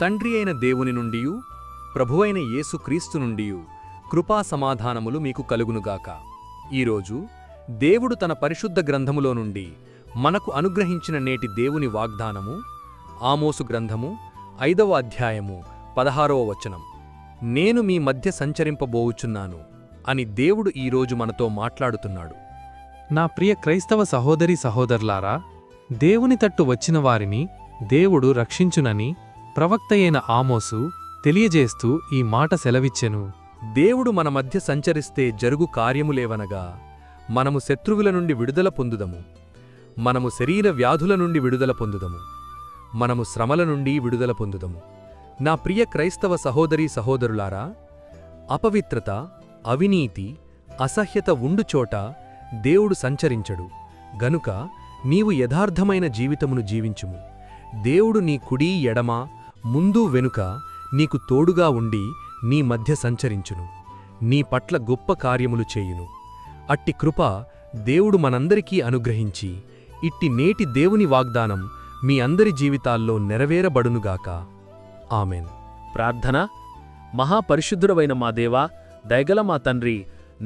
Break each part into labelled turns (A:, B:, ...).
A: తండ్రి అయిన దేవుని నుండియు ప్రభువైన యేసుక్రీస్తు నుండియు కృపా సమాధానములు మీకు కలుగునుగాక. ఈరోజు దేవుడు తన పరిశుద్ధ గ్రంథములో నుండి మనకు అనుగ్రహించిన నేటి దేవుని వాగ్దానము ఆమోసు గ్రంథము 5వ అధ్యాయము 16వ వచనం. నేను మీ మధ్య సంచరింపబోవుచున్నాను అని దేవుడు ఈరోజు మనతో మాట్లాడుతున్నాడు.
B: నా ప్రియ క్రైస్తవ సహోదరీ సహోదరులారా, దేవుని తట్టు వచ్చిన వారిని దేవుడు రక్షించునని ప్రవక్తయైన ఆమోసు తెలియజేస్తూ ఈ మాట సెలవిచ్చెను.
A: దేవుడు మన మధ్య సంచరిస్తే జరుగు కార్యములేవనగా, మనము శత్రువుల నుండి విడుదల పొందుదము, మనము శరీర వ్యాధుల నుండి విడుదల పొందుదము, మనము శ్రమల నుండి విడుదల పొందుదము. నా ప్రియ క్రైస్తవ సహోదరీ సహోదరులారా, అపవిత్రత, అవినీతి, అసహ్యత ఉండుచోట దేవుడు సంచరించడు గనుక నీవు యథార్థమైన జీవితమును జీవించుము. దేవుడు నీ కుడి ఎడమ ముందు వెనుక నీకు తోడుగా ఉండి నీ మధ్య సంచరించును, నీ పట్ల గొప్ప కార్యములు చేయును. అట్టి కృప దేవుడు మనందరికీ అనుగ్రహించి ఇట్టి నేటి దేవుని వాగ్దానం మీ అందరి జీవితాల్లో నెరవేరబడునుగాక. ఆమెన్.
C: ప్రార్థన. మహాపరిశుద్ధుడవైన మా దేవా, దయగల మా తండ్రి,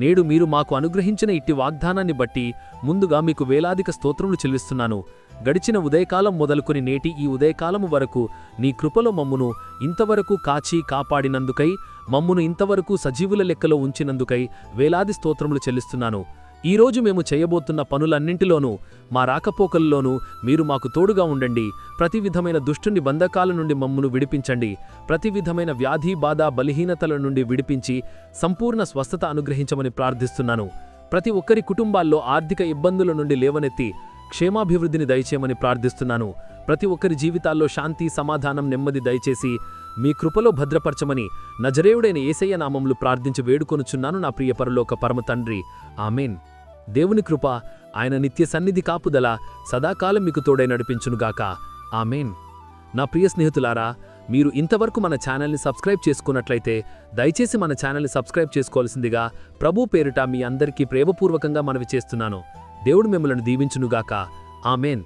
C: నేడు మీరు మాకు అనుగ్రహించిన ఇట్టి వాగ్దానాన్ని బట్టి ముందుగా మీకు వేలాదిక స్తోత్రములు చెల్లిస్తున్నాను. గడిచిన ఉదయకాలం మొదలుకొని నేటి ఈ ఉదయకాలము వరకు నీ కృపలో మమ్మును ఇంతవరకు కాచి కాపాడినందుకై, మమ్మును ఇంతవరకు సజీవుల లెక్కలో ఉంచినందుకై వేలాది స్తోత్రములు చెల్లిస్తున్నాను. ఈరోజు మేము చేయబోతున్న పనులన్నింటిలోనూ, మా రాకపోకల్లోనూ మీరు మాకు తోడుగా ఉండండి. ప్రతి విధమైన దుష్టుని బంధకాల నుండి మమ్మును విడిపించండి. ప్రతి విధమైన వ్యాధి, బాధ, బలహీనతల నుండి విడిపించి సంపూర్ణ స్వస్థత అనుగ్రహించమని ప్రార్థిస్తున్నాను. ప్రతి ఒక్కరి కుటుంబాల్లో ఆర్థిక ఇబ్బందుల నుండి లేవనెత్తి క్షేమాభివృద్ధిని దయచేయమని ప్రార్థిస్తున్నాను. ప్రతి ఒక్కరి జీవితాల్లో శాంతి, సమాధానం, నెమ్మది దయచేసి మీ కృపలో భద్రపరచమని నజరేయుడైన యేసయ్య నామములు ప్రార్థించి వేడుకొనుచున్నాను నా ప్రియ పరలోక పరమ తండ్రి. ఆమెన్. దేవుని కృప, ఆయన నిత్య సన్నిధి కాపుదల సదాకాలం మీకు తోడై నడిపించునుగాక. ఆమెన్. నా ప్రియ స్నేహితులారా, మీరు ఇంతవరకు మన ఛానల్ని సబ్స్క్రైబ్ చేసుకున్నట్లయితే దయచేసి మన ఛానల్ని సబ్స్క్రైబ్ చేసుకోవాల్సిందిగా ప్రభు పేరిట మీ అందరికీ ప్రేమపూర్వకంగా మనవి చేస్తున్నాను. దేవుడు మిమ్మల్ని దీవించునుగాక. ఆమెన్.